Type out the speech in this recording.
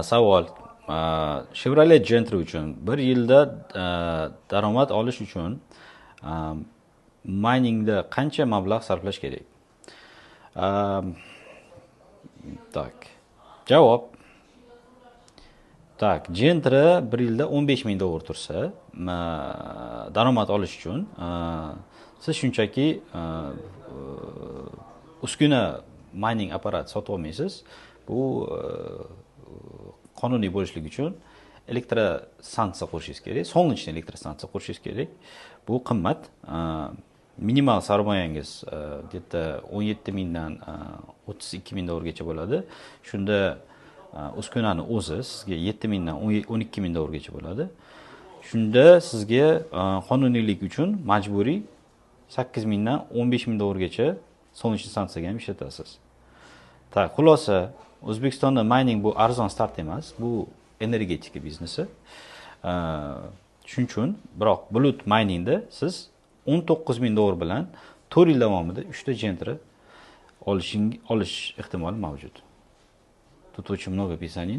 Savol. Chevrolet Gentra uchun bir yilda daromad olish uchun miningda qancha mablag' sarflash kerak? Tak. Javob. Tak, Gentra bir yilda 15 ming dollar tursa, daromad olish uchun siz shunchaki uskuna mining apparat sotib olmaysiz. Bu qonuniy bo'lishligi uchun elektrostansiya qurishingiz kerak, солнечный elektrostansiya qurishingiz kerak. Bu qimmat. Minimal sarmoyangiz где-то 17 mingdan 32 ming dollargacha bo'ladi. Shunda uskunani o'zi sizga 7 mingdan 12 ming dollargacha bo'ladi. Shunda sizga qonuniylik uchun majburiy 8 mingdan 15 ming dollargacha солнечный stansiyaga ham ishlatasiz. Tak, xulosa, O'zbekistonda mining bu arzon start emas, bu energetika biznesi. Shuning uchun, biroq bulut miningda siz 19 ming dollar bilan 4 yil davomida 3 ta Gentra olish ehtimoli mavjud. Тут очень много писаний.